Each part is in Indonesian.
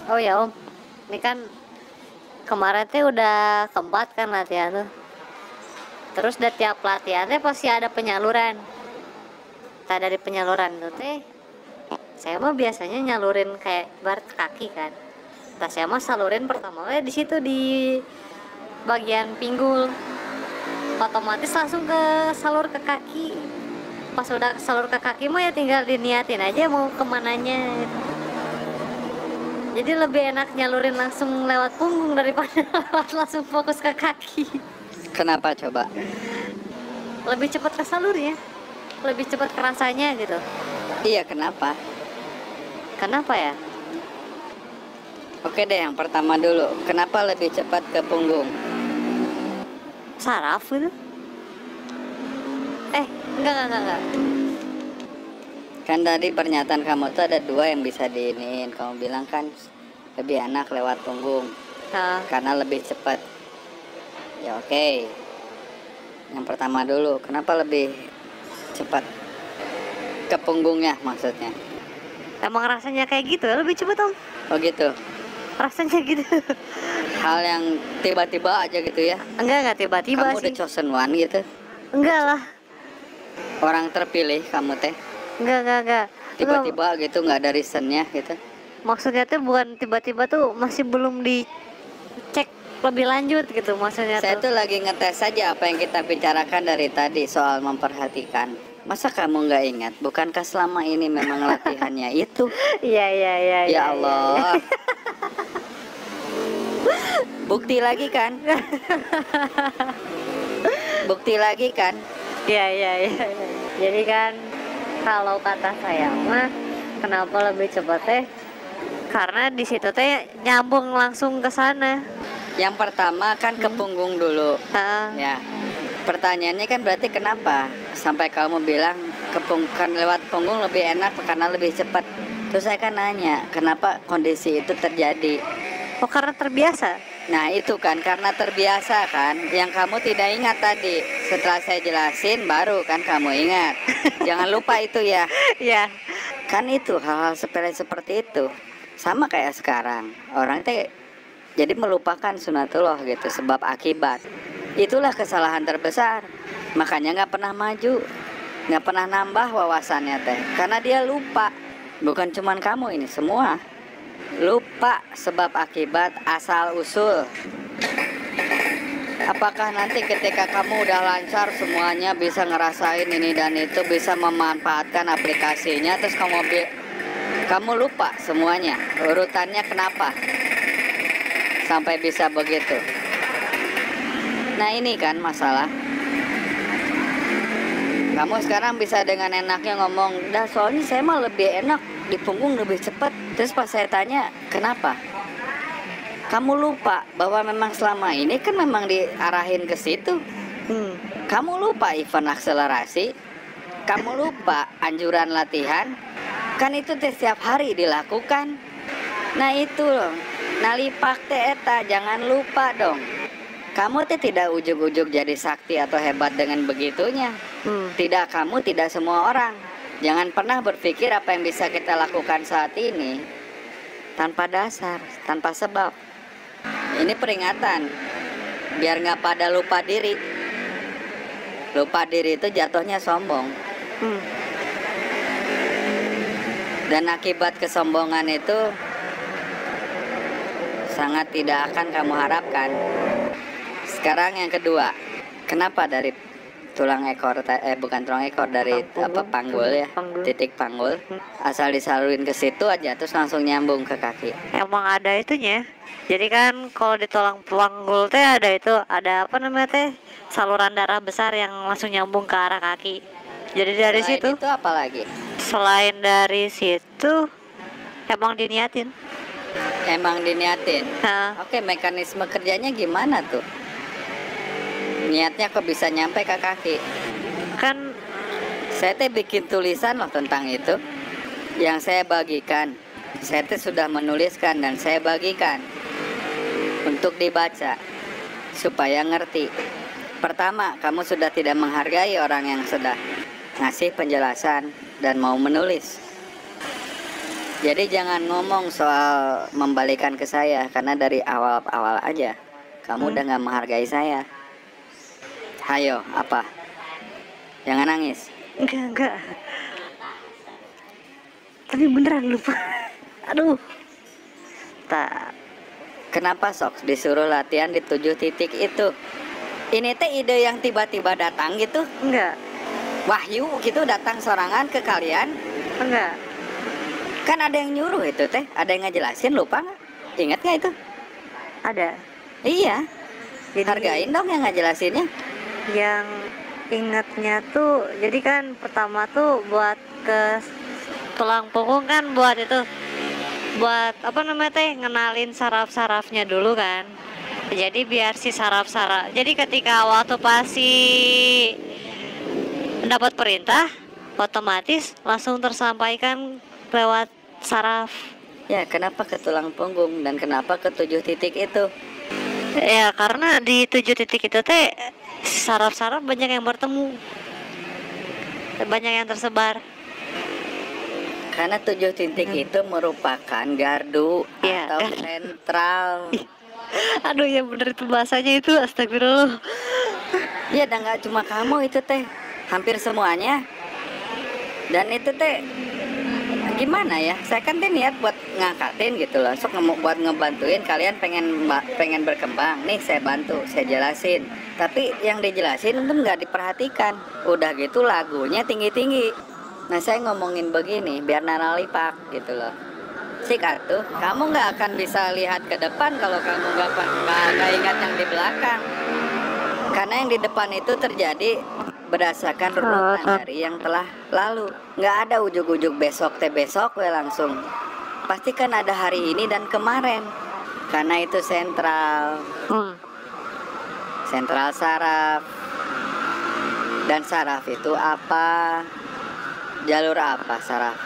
Oh ya Om, ini kan kemarin tuh udah keempat kan latihan tuh. Terus dari tiap latihannya pasti ada penyaluran. Nah dari penyaluran tuh teh, saya mah biasanya nyalurin kayak ibarat kaki kan. Nah saya mah salurin pertama di situ di bagian pinggul. Otomatis langsung ke salur ke kaki. Pas udah salur ke kaki mah ya tinggal diniatin aja mau kemananya gitu. Jadi lebih enak nyalurin langsung lewat punggung daripada lewat langsung fokus ke kaki. Kenapa coba? Lebih cepat ke salurnya, lebih cepat kerasanya gitu. Iya, kenapa? Kenapa ya? Oke deh, yang pertama dulu. Kenapa lebih cepat ke punggung? Saraf gitu? Enggak. Kan tadi pernyataan kamu tuh ada dua yang bisa diinin. Kamu bilang kan lebih enak lewat punggung karena lebih cepat. Ya oke. Yang pertama dulu, kenapa lebih cepat ke punggungnya maksudnya? Emang rasanya kayak gitu ya, lebih cepet Om. Oh gitu. Rasanya gitu. Hal yang tiba-tiba aja gitu ya? Enggak tiba-tiba Kamu sih. udah chosen one gitu? Enggak lah. Orang terpilih kamu teh? Enggak. Tiba-tiba gitu, nggak ada reasonnya gitu? Maksudnya tuh bukan tiba-tiba tuh, masih belum dicek lebih lanjut gitu maksudnya. Saya tuh lagi ngetes saja apa yang kita bicarakan dari tadi soal memperhatikan. Masa kamu nggak ingat? Bukankah selama ini memang latihannya itu? Iya. Ya Allah. Bukti lagi kan? Bukti lagi kan? Iya. Jadi kan kalau kata saya mah kenapa lebih cepat teh? Karena di situ teh nyambung langsung ke sana. Yang pertama kan ke punggung dulu. Ya. Pertanyaannya kan berarti kenapa sampai kamu bilang kan lewat punggung lebih enak karena lebih cepat. Terus saya kan nanya, kenapa kondisi itu terjadi? Oh karena terbiasa. Nah itu kan karena terbiasa kan. Yang kamu tidak ingat tadi. Setelah saya jelasin baru kan kamu ingat. Jangan lupa itu ya. Iya. Kan itu hal-hal sepele seperti itu. Sama kayak sekarang. Orang teh jadi melupakan sunatullah gitu, sebab akibat. Itulah kesalahan terbesar. Makanya nggak pernah maju, nggak pernah nambah wawasannya teh. Karena dia lupa. Bukan cuman kamu ini, semua lupa sebab akibat asal usul. Apakah nanti ketika kamu udah lancar semuanya bisa ngerasain ini dan itu, bisa memanfaatkan aplikasinya, terus kamu lupa semuanya urutannya kenapa sampai bisa begitu? Nah ini kan masalah. Kamu sekarang bisa dengan enaknya ngomong, dah soalnya saya mah lebih enak di punggung, lebih cepat. Terus pas saya tanya, kenapa? Kamu lupa bahwa memang selama ini kan memang diarahin ke situ. Kamu lupa event akselerasi. Kamu lupa anjuran latihan. Kan itu setiap hari dilakukan. Nah itu loh, nalipak teh eta, jangan lupa dong. Kamu tidak ujug-ujug jadi sakti atau hebat dengan begitunya. Tidak kamu, tidak semua orang. Jangan pernah berpikir apa yang bisa kita lakukan saat ini tanpa dasar, tanpa sebab. Ini peringatan, biar nggak pada lupa diri. Lupa diri itu jatuhnya sombong. Dan akibat kesombongan itu sangat tidak akan kamu harapkan. Sekarang yang kedua, kenapa dari tulang ekor, bukan tulang ekor, dari panggul ya, titik panggul, asal disalurin ke situ aja terus langsung nyambung ke kaki? Emang ada itunya. Jadi kan kalau di tulang panggul teh ada itu, ada apa namanya teh, saluran darah besar yang langsung nyambung ke arah kaki. Jadi dari Selain situ. Itu apa lagi? Selain dari situ, emang diniatin. Emang diniatin. Oke, mekanisme kerjanya gimana tuh? Niatnya kok bisa nyampe ke kaki? Kan saya bikin tulisan loh tentang itu. Yang saya bagikan, saya sudah menuliskan dan saya bagikan untuk dibaca supaya ngerti. Pertama, kamu sudah tidak menghargai orang yang sudah ngasih penjelasan dan mau menulis. Jadi jangan ngomong soal membalikan ke saya, karena dari awal-awal aja kamu udah nggak menghargai saya. Hayo, apa? Jangan nangis. Enggak. Tapi beneran lupa. Aduh. Tak. Kenapa sok disuruh latihan di 7 titik itu? Ini teh ide yang tiba-tiba datang gitu? Enggak. Wahyu gitu datang sorangan ke kalian? Enggak. Kan ada yang nyuruh itu teh, ada yang ngejelasin, lupa nggak? Ingat nggak itu? Ada. Iya. Jadi Hargain dong yang ngejelasinnya. yang ingatnya tuh, jadi kan pertama tuh buat ke tulang punggung kan, buat itu, buat apa namanya teh, ngenalin saraf-sarafnya dulu kan. Jadi biar si saraf-saraf, jadi ketika waktu pasti dapat perintah, otomatis langsung tersampaikan lewat saraf. Ya, kenapa ke tulang punggung dan kenapa ke 7 titik itu? Ya karena di 7 titik itu teh saraf-saraf banyak yang bertemu, banyak yang tersebar. Karena 7 titik itu merupakan gardu Ya, atau kan? sentral. Aduh ya bener itu bahasanya itu, astagfirullah. Ya, dan nggak cuma kamu itu teh, hampir semuanya. Dan itu teh gimana ya? Saya kan teh niat buat ngangkatin gitu loh. Sok buat ngebantuin kalian pengen berkembang. Nih saya bantu, saya jelasin. Tapi yang dijelasin itu nggak diperhatikan. Udah gitu lagunya tinggi-tinggi. Nah saya ngomongin begini biar naralipak gitu loh. Sik atuh, kamu nggak akan bisa lihat ke depan kalau kamu nggak ingat yang di belakang. Karena yang di depan itu terjadi berdasarkan runutan dari yang telah lalu. Nggak ada ujuk-ujuk besok teh besok we langsung. Pasti kan ada hari ini dan kemarin. Karena itu sentral. Sentral saraf. Dan saraf itu apa? Jalur apa saraf?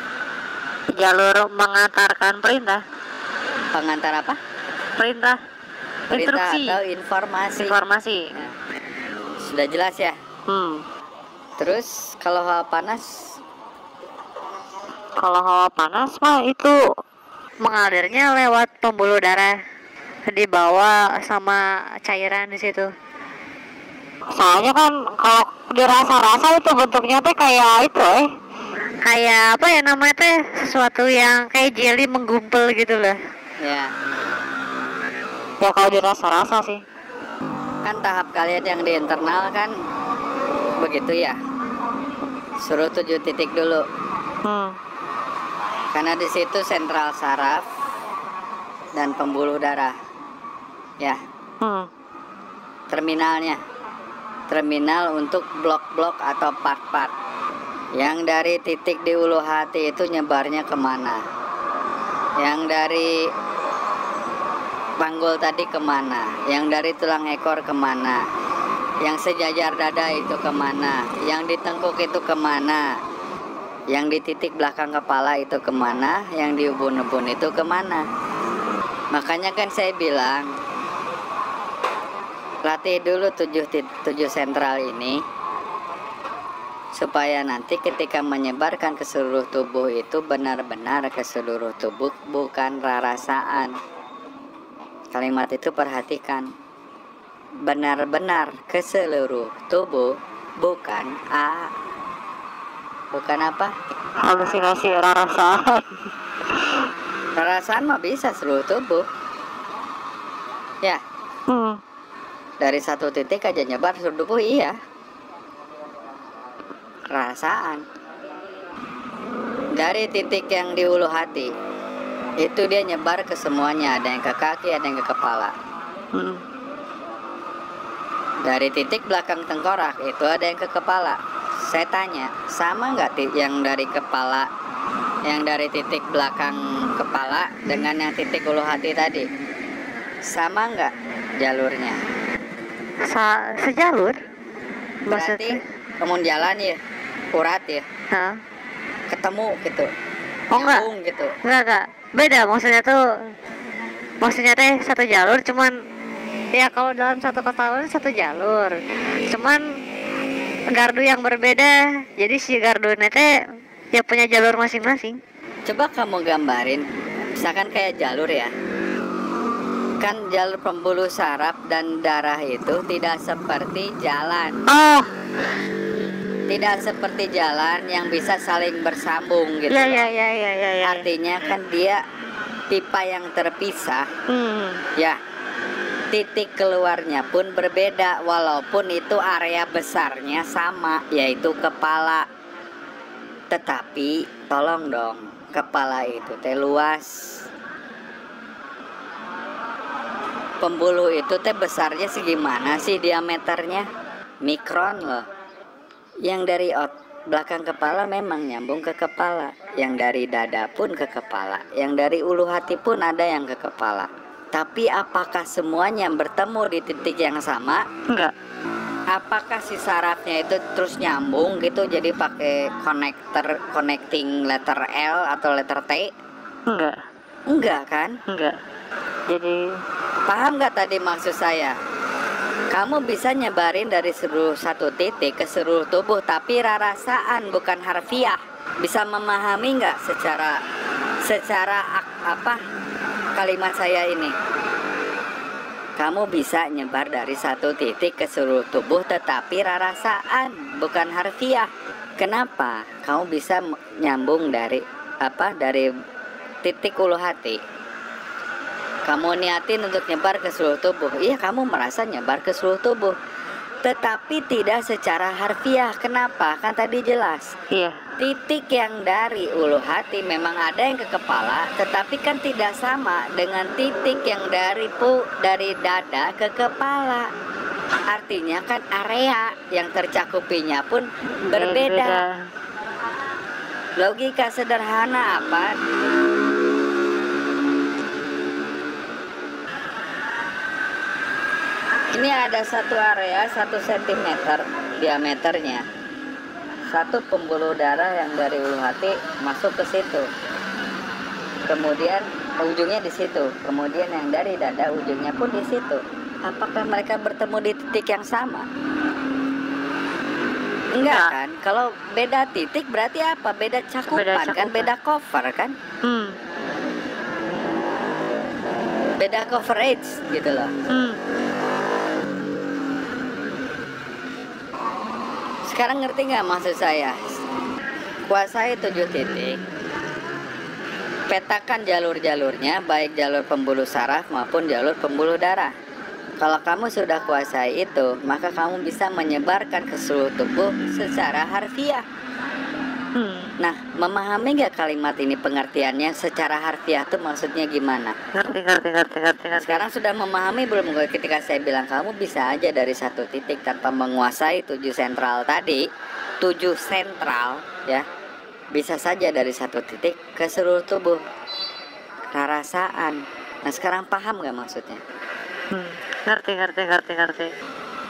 Jalur mengantarkan perintah. Pengantar apa? Perintah. Perintah Instruksi. atau informasi. Informasi. Nah, sudah jelas ya? Terus kalau hawa panas? Kalau hawa panas mah itu mengalirnya lewat pembuluh darah, dibawa sama cairan di situ. Soalnya kan kalau dirasa-rasa itu bentuknya teh kayak itu, kayak apa ya namanya teh, sesuatu yang kayak jelly menggumpal gitu loh. Ya. Ya kalau dirasa-rasa sih. Kan tahap kalian yang di internal kan begitu ya. Suruh 7 titik dulu. Karena di situ sentral saraf dan pembuluh darah. Ya. Terminalnya. Terminal untuk blok-blok atau part-part. Yang dari titik di ulu hati itu nyebarnya kemana? Yang dari panggul tadi kemana? Yang dari tulang ekor kemana? Yang sejajar dada itu kemana? Yang di tengkuk itu kemana? Yang di titik belakang kepala itu kemana? Yang di ubun-ubun itu kemana? Makanya kan saya bilang, latih dulu 7 sentral ini, supaya nanti ketika menyebarkan ke seluruh tubuh itu benar-benar ke seluruh tubuh, bukan rarasaan. Kalimat itu perhatikan, benar-benar ke seluruh tubuh, bukan bukan apa? Halusinasi rarasaan. Rarasaan mah bisa seluruh tubuh. Ya, dari satu titik aja nyebar seluruh tubuh, iya. Rarasaan. Dari titik yang di ulu hati itu dia nyebar ke semuanya, ada yang ke kaki, ada yang ke kepala. Dari titik belakang tengkorak itu ada yang ke kepala. Saya tanya, sama nggak yang dari kepala, yang dari titik belakang kepala dengan yang titik ulu hati tadi? Sama nggak jalurnya? Sejalur? Berarti kemun jalan ya, urat ya, ketemu gitu. Oh enggak, nyambung gitu. Enggak, beda maksudnya teh satu jalur, cuman ya kalau dalam satu kota satu jalur, cuman gardu yang berbeda, jadi si gardu teh ya punya jalur masing-masing. Coba kamu gambarin, misalkan kayak jalur ya. Kan jalur pembuluh saraf dan darah itu tidak seperti jalan. Oh, Tidak seperti jalan yang bisa saling bersambung gitu. ya loh. ya ya ya ya ya. Artinya kan dia pipa yang terpisah. Ya, titik keluarnya pun berbeda walaupun itu area besarnya sama, yaitu kepala. Tetapi tolong dong, kepala itu teh luas. Pembuluh itu teh besarnya segimana sih diameternya? Mikron loh. Yang dari belakang kepala memang nyambung ke kepala. Yang dari dada pun ke kepala. Yang dari ulu hati pun ada yang ke kepala. Tapi apakah semuanya bertemu di titik yang sama? Enggak. Apakah si sarafnya itu terus nyambung gitu, jadi pakai connecting letter L atau letter T? Enggak. Enggak kan? Enggak. Jadi Paham nggak tadi maksud saya? Kamu bisa nyebarin dari seluruh satu titik ke seluruh tubuh, tapi rarasaan bukan harfiah. Bisa memahami nggak secara apa kalimat saya ini? Kamu bisa nyebar dari satu titik ke seluruh tubuh, tetapi rarasaan bukan harfiah. Kenapa? Kamu bisa nyambung dari titik ulu hati. Kamu niatin untuk nyebar ke seluruh tubuh. Iya, kamu merasa nyebar ke seluruh tubuh, tetapi tidak secara harfiah. Kenapa? Kan tadi jelas. iya. Titik yang dari ulu hati memang ada yang ke kepala, tetapi kan tidak sama dengan titik yang dari dada ke kepala. Artinya kan area yang tercakupinya pun berbeda. Logika sederhana apa? Ini ada satu area 1 cm diameternya. Satu pembuluh darah yang dari ulu hati masuk ke situ. Kemudian ujungnya di situ. Kemudian yang dari dada ujungnya pun di situ. Apakah mereka bertemu di titik yang sama? Enggak kan? Kalau beda titik berarti apa? Beda cakupan kan? Beda cover kan? Beda coverage gitu loh. Sekarang ngerti nggak maksud saya? Kuasai 7 titik. Petakan jalur-jalurnya, baik jalur pembuluh saraf maupun jalur pembuluh darah. Kalau kamu sudah kuasai itu, maka kamu bisa menyebarkan ke seluruh tubuh secara harfiah. Nah, memahami nggak kalimat ini pengertiannya secara harfiah tuh maksudnya gimana? Ngerti. Sekarang sudah memahami belum ketika saya bilang kamu bisa aja dari satu titik tanpa menguasai 7 sentral tadi, 7 sentral ya, bisa saja dari satu titik ke seluruh tubuh. Rarasaan. Nah, sekarang paham nggak maksudnya? Ngerti.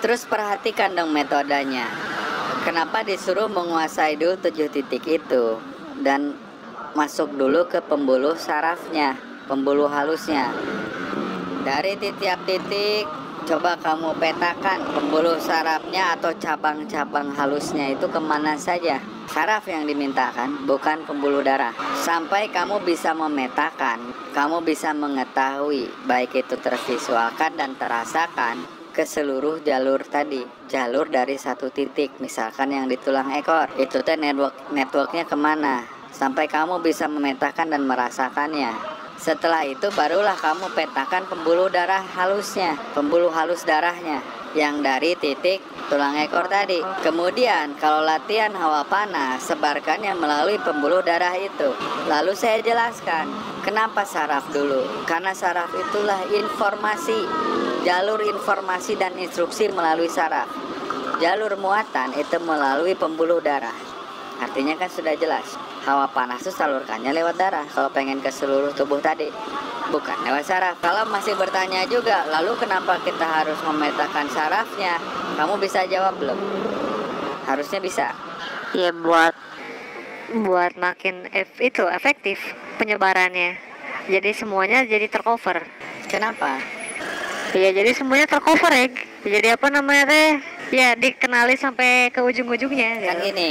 Terus perhatikan dong metodenya. Kenapa disuruh menguasai dulu 7 titik itu dan masuk dulu ke pembuluh sarafnya, pembuluh halusnya. Dari tiap titik coba kamu petakan pembuluh sarafnya atau cabang-cabang halusnya itu kemana saja. Saraf yang dimintakan, bukan pembuluh darah. Sampai kamu bisa memetakan, kamu bisa mengetahui, baik itu tervisualkan dan terasakan ke seluruh jalur tadi. Jalur dari satu titik, misalkan yang di tulang ekor, itu teh networknya kemana, sampai kamu bisa memetakan dan merasakannya. Setelah itu barulah kamu petakan pembuluh darah halusnya, pembuluh halus darahnya yang dari titik tulang ekor tadi. Kemudian kalau latihan hawa panas, sebarkannya melalui pembuluh darah itu. Lalu saya jelaskan kenapa saraf dulu. Karena saraf itulah informasi, jalur informasi dan instruksi melalui saraf. Jalur muatan itu melalui pembuluh darah. Artinya kan sudah jelas, hawa panas itu salurkannya lewat darah kalau pengen ke seluruh tubuh tadi, bukan lewat saraf. Kalau masih bertanya juga, lalu kenapa kita harus memetakan sarafnya? Kamu bisa jawab belum? Harusnya bisa. Ya buat makin efektif penyebarannya. Jadi semuanya jadi tercover. Kenapa? Ya jadi semuanya tercover ya. Jadi apa namanya teh? Ya dikenali sampai ke ujung-ujungnya. Kan gitu. gini,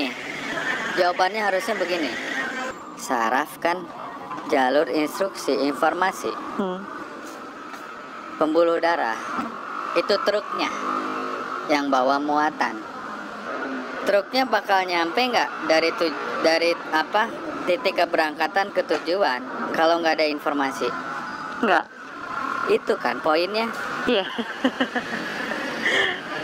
jawabannya harusnya begini. saraf kan jalur instruksi informasi. Pembuluh darah itu truknya yang bawa muatan. Truknya bakal nyampe nggak dari titik keberangkatan ke tujuan kalau nggak ada informasi? Nggak. Itu kan poinnya. Iya.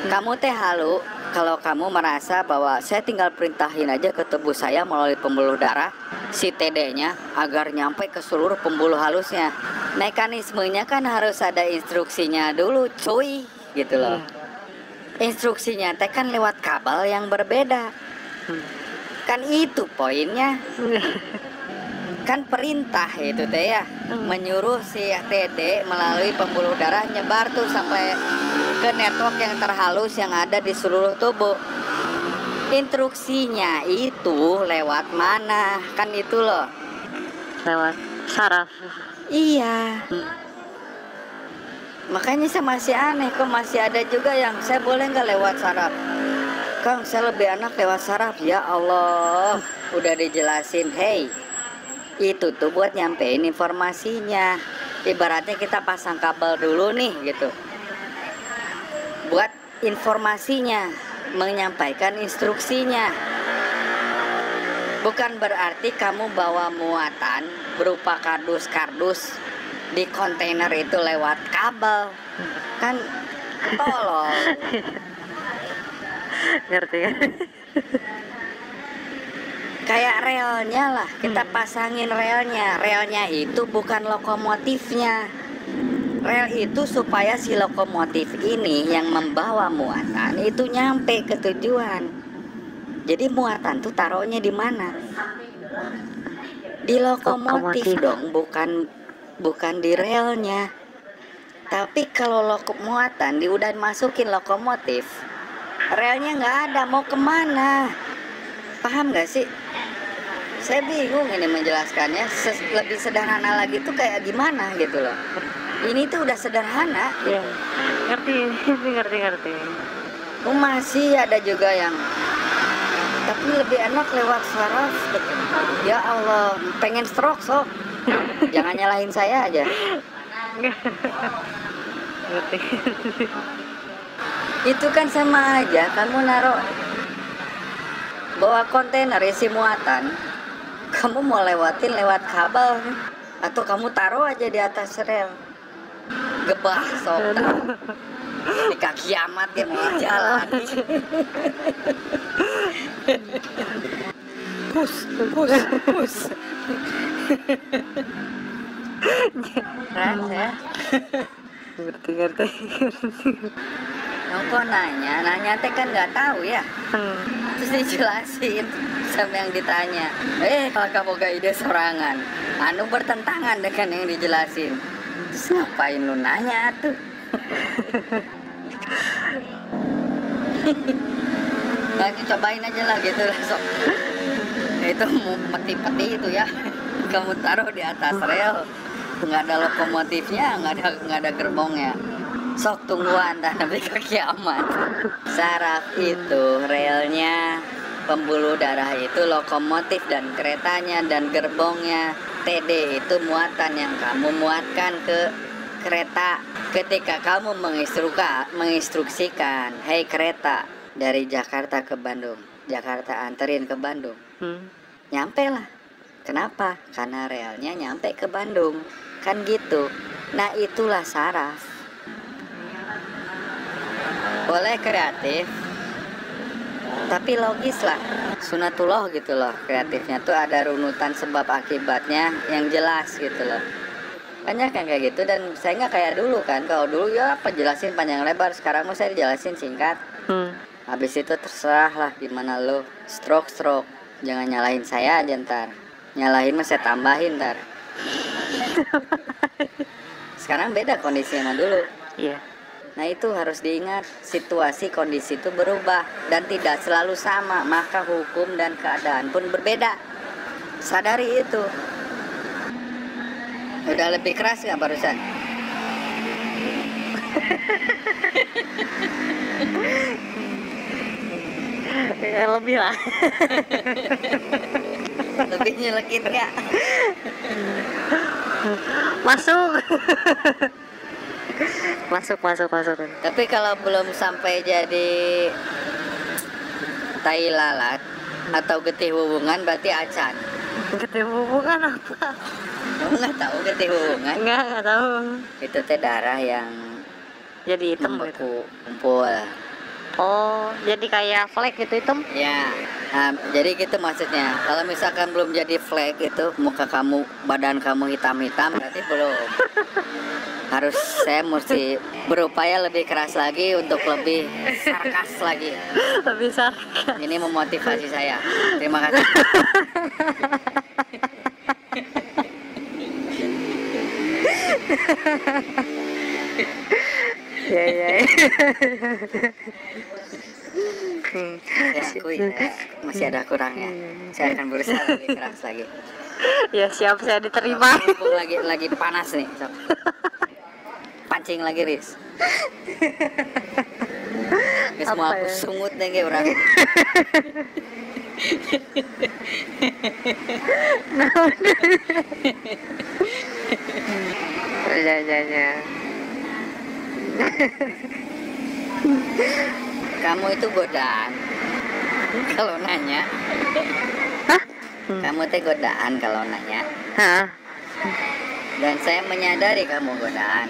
Kamu teh halu kalau kamu merasa bahwa saya tinggal perintahin aja ke tubuh saya melalui pembuluh darah si TD-nya agar nyampe ke seluruh pembuluh halusnya. Mekanismenya kan harus ada instruksinya dulu, cuy, gitu loh. Instruksinya teh kan lewat kabel yang berbeda. Kan itu poinnya. Kan perintah itu teh ya, menyuruh si TD melalui pembuluh darah nyebar tuh sampai ke network yang terhalus yang ada di seluruh tubuh. Instruksinya itu lewat mana? Kan itu loh. Lewat saraf. Iya. Makanya saya masih aneh, kok masih ada juga yang saya boleh nggak lewat saraf? Kang, saya lebih enak lewat saraf. Ya Allah, udah dijelasin, hey, itu tuh buat nyampein informasinya. Ibaratnya kita pasang kabel dulu nih gitu, buat informasinya, menyampaikan instruksinya. Bukan berarti kamu bawa muatan berupa kardus-kardus di kontainer itu lewat kabel. Kan tolol. Ngerti kan? Kayak relnya lah, kita pasangin relnya. Relnya itu bukan lokomotifnya. Rel itu supaya si lokomotif ini yang membawa muatan itu nyampe ke tujuan. Jadi muatan tuh taruhnya di mana? Di lokomotif dong, bukan di relnya. Tapi kalau muatan udah masukin lokomotif, relnya nggak ada, mau kemana? Paham nggak sih? Saya bingung ini menjelaskannya. Lebih sederhana lagi tuh kayak gimana gitu loh. Ini tuh udah sederhana. Iya. Ngerti. Masih ada juga yang tapi lebih enak lewat saraf gitu. Ya Allah, pengen stroke sok. Jangan nyalahin saya aja. Ngerti. Itu kan sama aja kamu naruh bawa kontainer isi muatan, kamu mau lewatin lewat kabel atau kamu taruh aja di atas rel, gebah sok di kaki amat dia mau jalan. Pus. Keren ya. Ngerti. Kok nanya teh kan nggak tahu ya. Terus dijelasin sama yang ditanya. Kalau kamu gak ide sorangan, anu bertentangan dengan yang dijelasin. Terus ngapain lu nanya tuh? Nanti cobain aja lah gitu lah sok. Itu peti-peti itu ya. Kamu taruh di atas rel, nggak ada lokomotifnya, nggak ada gerbongnya. Sok tungguan dah sampai ke kiamat. Saraf itu relnya, pembuluh darah itu lokomotif dan keretanya dan gerbongnya. TD itu muatan yang kamu muatkan ke kereta. Ketika kamu menginstruksikan, hey kereta dari Jakarta ke Bandung, Jakarta anterin ke Bandung, nyampe lah. Kenapa? Karena relnya nyampe ke Bandung, kan gitu. Nah itulah saraf. Boleh kreatif, tapi logis lah, sunatullah gitu loh. Kreatifnya tuh ada runutan sebab akibatnya yang jelas gitu loh. Banyak yang kayak gitu dan saya nggak kayak dulu kan. Kalau dulu ya penjelasin panjang lebar, sekarang mau saya dijelasin singkat. Habis itu terserah lah gimana lo, stroke. Jangan nyalahin saya aja ntar. Nyalahin mah saya tambahin ntar. Sekarang beda kondisi sama dulu. Iya. Nah itu harus diingat, situasi kondisi itu berubah dan tidak selalu sama, maka hukum dan keadaan pun berbeda. Sadari itu. Udah lebih keras nggak barusan? Ya lebih lah. Lebih nyelekit nggak? Masuk. Masuk. Tapi kalau belum sampai jadi tai lalat atau getih hubungan berarti acan. Getih hubungan apa? Kamu nggak tahu getih hubungan? Enggak tahu. Itu teh darah yang Jadi hitam gitu. kumpul. Oh, jadi kayak flek gitu hitam. Ya, nah, jadi gitu maksudnya. Kalau misalkan belum jadi flek itu, muka kamu, badan kamu hitam-hitam, berarti belum. Saya mesti berupaya lebih keras lagi untuk lebih sarkas lagi. Lebih sarkas. Ini memotivasi saya. Terima kasih. Ya. Saya akui, masih ada kurangnya. Saya akan berusaha lebih keras lagi. Ya siap, saya diterima. Mumpung lagi panas nih. Sok. Pancing lagi, Riz. Guys, mau aku sungut deh kayak orang. Ya. Kamu itu godaan. Kalau nanya. Hah? Kamu teh godaan kalau nanya. Hah? Dan saya menyadari kamu godaan.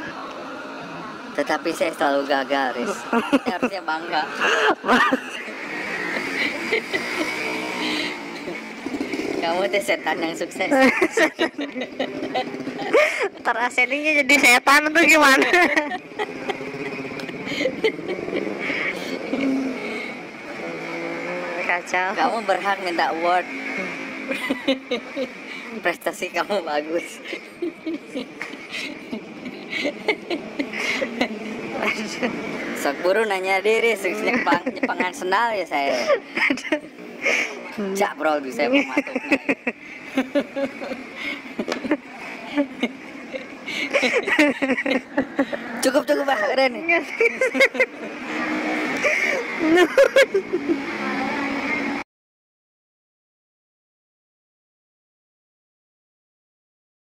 Tetapi saya selalu gagal, Riz. Saya harusnya bangga. Kamu teh setan yang sukses. Ntar aslinya jadi setan tuh gimana? Kacau. Kamu berhak minta award. Prestasi kamu bagus. Sok buru nanya diri, nyepangan senal ya saya. Cak bro, bisa mematuk. Cukup Pak, udah nih.